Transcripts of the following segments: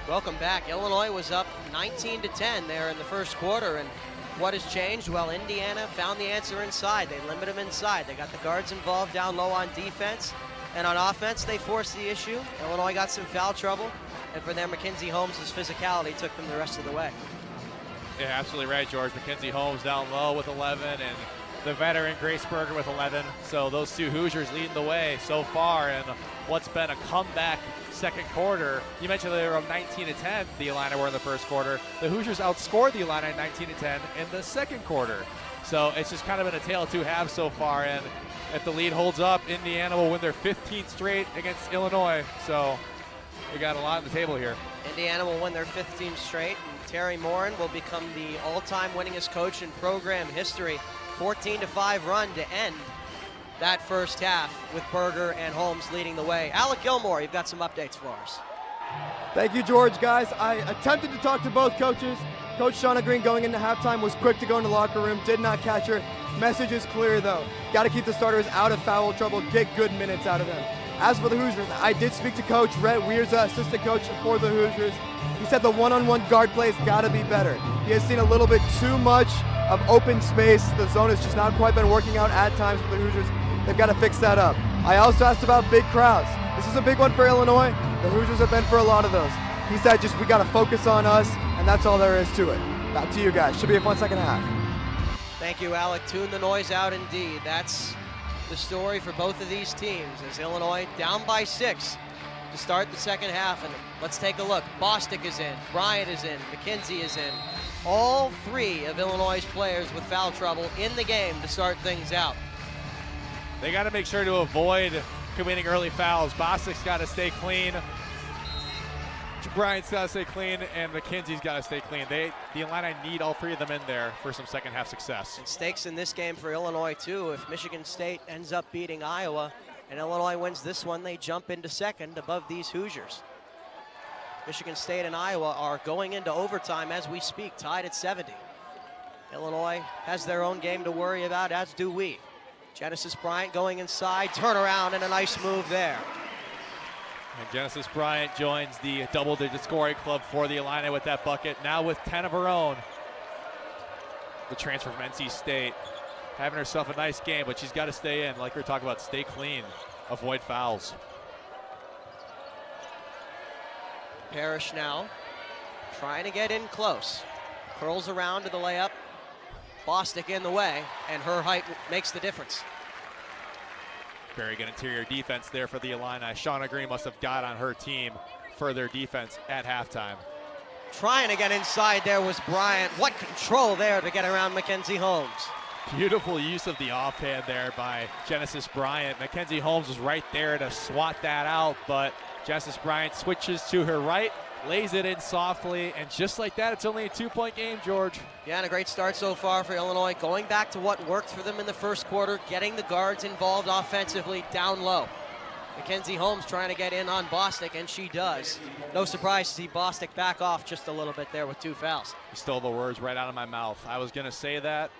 Welcome back. Illinois was up 19-10 there in the first quarter, and what has changed? Well, Indiana found the answer inside. They limit them inside. They got the guards involved down low on defense, and on offense, they forced the issue. Illinois got some foul trouble, and for them, Mackenzie Holmes' physicality took them the rest of the way. Yeah, absolutely right, George. Mackenzie Holmes down low with 11, and the veteran Grace Berger with 11. So those two Hoosiers leading the way so far in what's been a comeback second quarter. You mentioned they were up 19-10, the Illini were in the first quarter. The Hoosiers outscored the Illini 19-10 in the second quarter. So it's just kind of been a tale of two halves so far, and if the lead holds up, Indiana will win their 15th straight against Illinois. So we got a lot on the table here. Indiana will win their 15th straight, and Terry Morin will become the all-time winningest coach in program history. 14-5 run to end that first half with Berger and Holmes leading the way. Alec Gilmore, you've got some updates for us. Thank you, George. Guys, I attempted to talk to both coaches. Coach Shauna Green going into halftime was quick to go in the locker room, did not catch her. Message is clear, though. Got to keep the starters out of foul trouble, get good minutes out of them. As for the Hoosiers, I did speak to Coach Rhett Weirza, assistant coach for the Hoosiers. He said the one-on-one guard play's got to be better. He has seen a little bit too much of open space. The zone has just not quite been working out at times for the Hoosiers. They've got to fix that up. I also asked about big crowds. This is a big one for Illinois. The Hoosiers have been for a lot of those. He said just we got to focus on us, and that's all there is to it. Back to you guys. Should be a fun second half. Thank you, Alec. Tune the noise out indeed. That's the story for both of these teams as Illinois down by 6 to start the second half. And let's take a look. Bostic is in, Bryant is in, McKenzie is in. All three of Illinois' players with foul trouble in the game to start things out. They got to make sure to avoid committing early fouls. Bostic's got to stay clean. Bryant's got to stay clean, and McKenzie's got to stay clean. The Illini need all three of them in there for some second half success. And stakes in this game for Illinois too. If Michigan State ends up beating Iowa and Illinois wins this one, they jump into second above these Hoosiers. Michigan State and Iowa are going into overtime as we speak, tied at 70. Illinois has their own game to worry about, as do we. Genesis Bryant going inside, turnaround, and a nice move there. And Genesis Bryant joins the double-digit scoring club for the Illini with that bucket, now with 10 of her own. The transfer from NC State, having herself a nice game, but she's got to stay in, like we were talking about, stay clean, avoid fouls. Parrish now trying to get in close. Curls around to the layup. Bostic in the way, and her height makes the difference. Very good interior defense there for the Illini. Shauna Green must have got on her team for their defense at halftime. Trying to get inside there was Bryant. What control there to get around Mackenzie Holmes. Beautiful use of the offhand there by Genesis Bryant. Mackenzie Holmes was right there to swat that out, but Genesis Bryant switches to her right, lays it in softly, and just like that, it's only a 2-point game, George. Yeah, and a great start so far for Illinois, going back to what worked for them in the first quarter, getting the guards involved offensively down low. Mackenzie Holmes trying to get in on Bostic, and she does. No surprise to see Bostic back off just a little bit there with 2 fouls. You stole the words right out of my mouth. I was going to say that,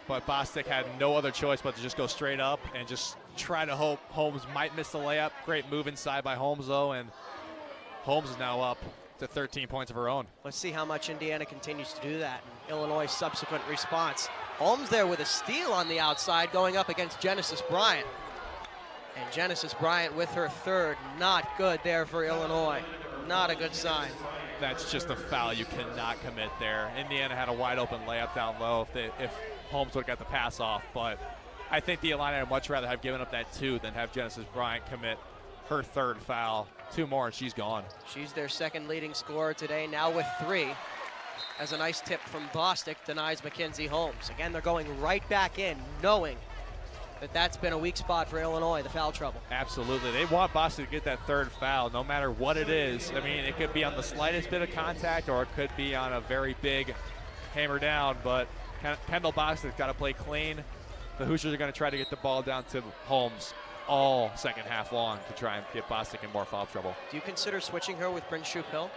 but Bostic had no other choice but to just go straight up and just try to hope Holmes might miss the layup. Great move inside by Holmes, though, and Holmes is now up to 13 points of her own. Let's see how much Indiana continues to do that. And Illinois' subsequent response. Holmes there with a steal on the outside going up against Genesis Bryant. And Genesis Bryant with her third. Not good there for Illinois. Not a good sign. That's just a foul you cannot commit there. Indiana had a wide open layup down low if Holmes would have got the pass off, but I think the Illini would much rather have given up that 2 than have Genesis Bryant commit her third foul. 2 more and she's gone. She's their second leading scorer today, now with 3. As a nice tip from Bostic denies Mackenzie Holmes. Again, they're going right back in, knowing that that's been a weak spot for Illinois, the foul trouble. Absolutely. They want Bostic to get that third foul, no matter what it is. I mean, it could be on the slightest bit of contact or it could be on a very big hammer down, but Kendall Bostic's got to play clean. The Hoosiers are going to try to get the ball down to Holmes all second half long to try and get Bostic in more foul trouble. Do you consider switching her with Prince Shoup Hill?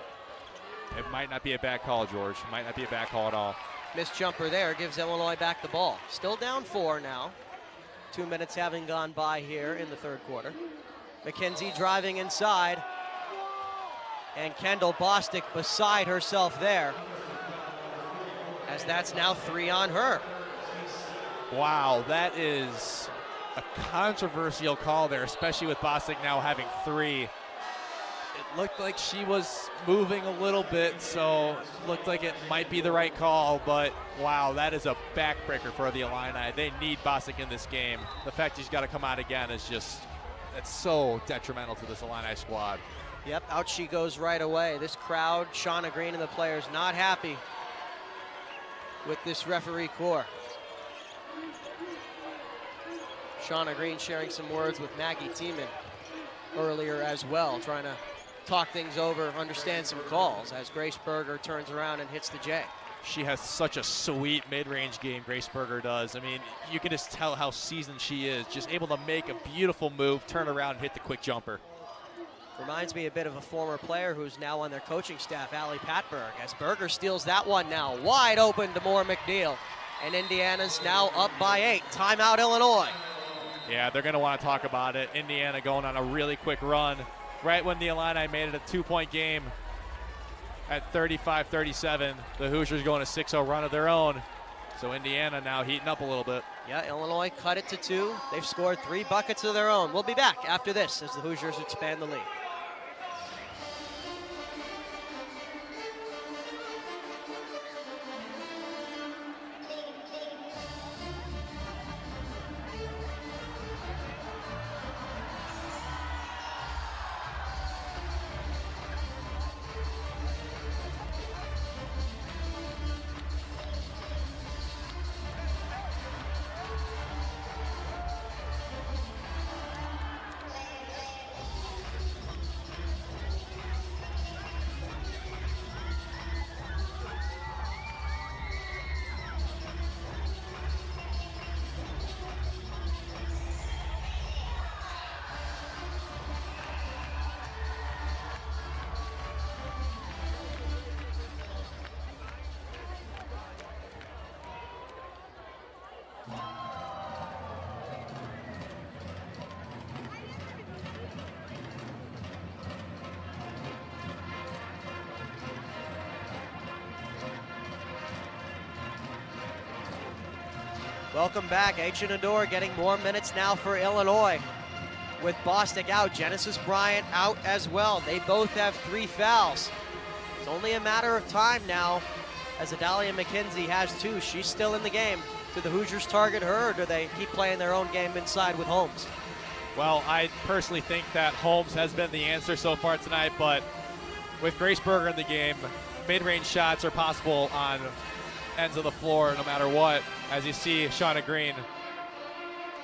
It might not be a bad call, George. It might not be a bad call at all. Missed jumper there gives Illinois back the ball. Still down 4 now. 2 minutes having gone by here in the third quarter. McKenzie driving inside. And Kendall Bostic beside herself there, as that's now 3 on her. Wow, that is a controversial call there, especially with Bostic now having 3. It looked like she was moving a little bit, so it looked like it might be the right call, but wow, that is a backbreaker for the Illini. They need Bostic in this game. The fact she's got to come out again is just, it's so detrimental to this Illini squad. Yep, out she goes right away. This crowd, Shauna Green and the players, not happy with this referee core. Shauna Green sharing some words with Maggie Tiemann earlier as well, trying to talk things over, understand some calls as Grace Berger turns around and hits the J. She has such a sweet mid-range game, Grace Berger does. I mean, you can just tell how seasoned she is, just able to make a beautiful move, turn around and hit the quick jumper. Reminds me a bit of a former player who's now on their coaching staff, Allie Patberg, as Berger steals that one now. Wide open to Moore McNeil. And Indiana's now up by 8. Timeout, Illinois. Yeah, they're going to want to talk about it. Indiana going on a really quick run. Right when the Illini made it a 2-point game at 35-37, the Hoosiers going a 6-0 run of their own. So Indiana now heating up a little bit. Yeah, Illinois cut it to 2. They've scored 3 buckets of their own. We'll be back after this as the Hoosiers expand the lead. Welcome back. Ancient Adore getting more minutes now for Illinois. With Bostic out, Genesis Bryant out as well. They both have 3 fouls. It's only a matter of time now as Adalia McKenzie has 2. She's still in the game. Do the Hoosiers target her, or do they keep playing their own game inside with Holmes? Well, I personally think that Holmes has been the answer so far tonight, but with Grace Berger in the game, mid-range shots are possible on ends of the floor no matter what. As you see, Shauna Green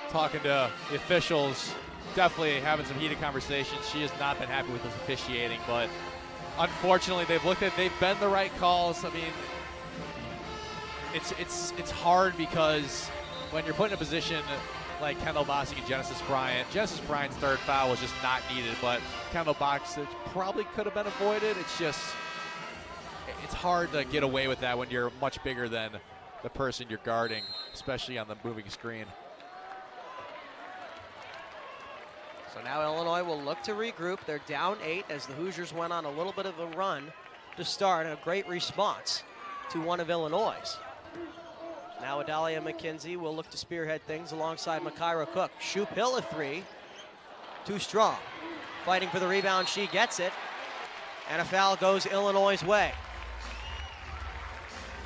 talking to the officials, definitely having some heated conversations. She has not been happy with this officiating, but unfortunately they've been the right calls. I mean, it's hard because when you're put in a position like Kendall Bostic and Genesis Bryant's 3rd foul was just not needed, but Kendall Bostic probably could have been avoided. It's hard to get away with that when you're much bigger than the person you're guarding, especially on the moving screen. So now Illinois will look to regroup. They're down 8 as the Hoosiers went on a little bit of a run to start, and a great response to one of Illinois'. Now Adalia McKenzie will look to spearhead things alongside Makira Cook. Shoop Hill a 3, too strong. Fighting for the rebound, she gets it, and a foul goes Illinois' way.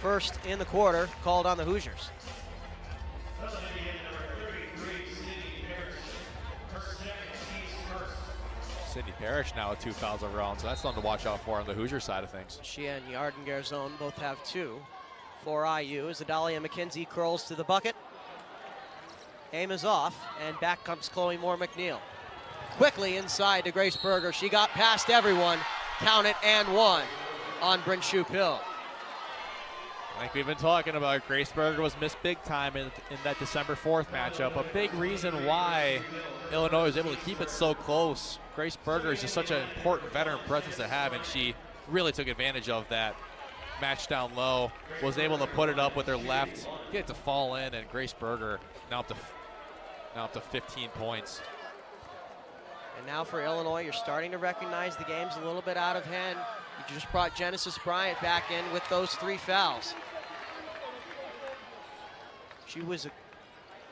First in the quarter called on the Hoosiers. Sydney Parrish now with 2 fouls of her own, so that's something to watch out for on the Hoosier side of things. She and Yarden Garzone both have 2 for IU as Adalia McKenzie curls to the bucket. Aim is off, and back comes Chloe Moore McNeil. Quickly inside to Grace Berger. She got past everyone. Count it, and 1 on Bryn Shoop Hill. Like we've been talking about, Grace Berger was missed big time in that December 4th matchup. A big reason why Illinois was able to keep it so close. Grace Berger is just such an important veteran presence to have, and she really took advantage of that match down low. Was able to put it up with her left, get it to fall in, and Grace Berger now up to 15 points. And now for Illinois, you're starting to recognize the game's a little bit out of hand. You just brought Genesis Bryant back in with those 3 fouls. She was a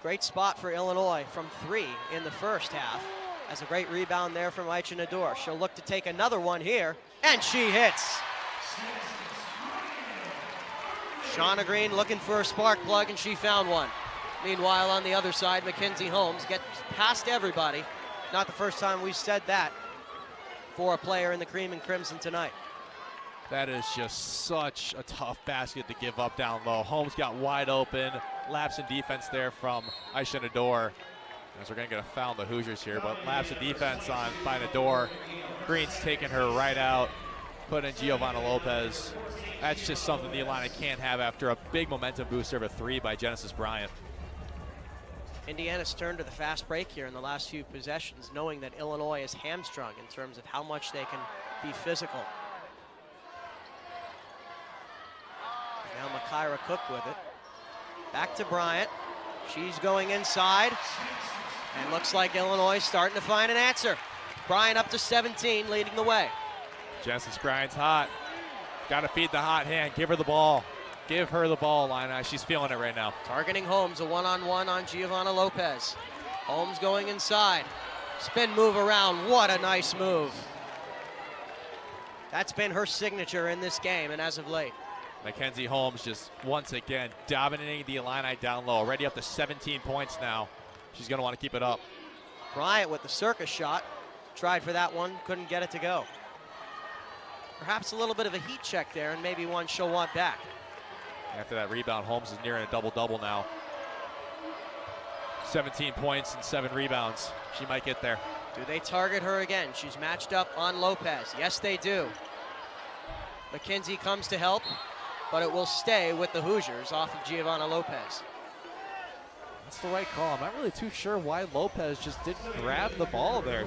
great spot for Illinois from 3 in the first half. Has a great rebound there from Aicha Nador. She'll look to take another one here, and she hits. Shauna Green looking for a spark plug, and she found one. Meanwhile, on the other side, Mackenzie Holmes gets past everybody. Not the first time we've said that for a player in the cream and crimson tonight. That is just such a tough basket to give up down low. Holmes got wide open. Lapse in defense there from Aicha Nador. As we're going to get a foul on the Hoosiers here, but lapse of defense by Nador. Green's taking her right out. Put in Giovanna Lopez. That's just something the Illini can't have after a big momentum booster of a 3 by Genesis Bryant. Indiana's turned to the fast break here in the last few possessions, knowing that Illinois is hamstrung in terms of how much they can be physical. Now Makaira Cook with it. Back to Bryant. She's going inside. And looks like Illinois starting to find an answer. Bryant up to 17, leading the way. Genesis Bryant's hot. Got to feed the hot hand. Give her the ball. Give her the ball, Illini. She's feeling it right now. Targeting Holmes, a one-on-one on Giovanna Lopez. Holmes going inside. Spin move around. What a nice move. That's been her signature in this game and as of late. Mackenzie Holmes just once again dominating the Illini down low. Already up to 17 points now. She's going to want to keep it up. Bryant with the circus shot. Tried for that one, couldn't get it to go. Perhaps a little bit of a heat check there, and maybe one she'll want back. After that rebound, Holmes is nearing a double-double now. 17 points and 7 rebounds. She might get there. Do they target her again? She's matched up on Lopez. Yes, they do. McKenzie comes to help, but it will stay with the Hoosiers off of Giovanna Lopez. That's the right call. I'm not really too sure why Lopez just didn't grab the ball there.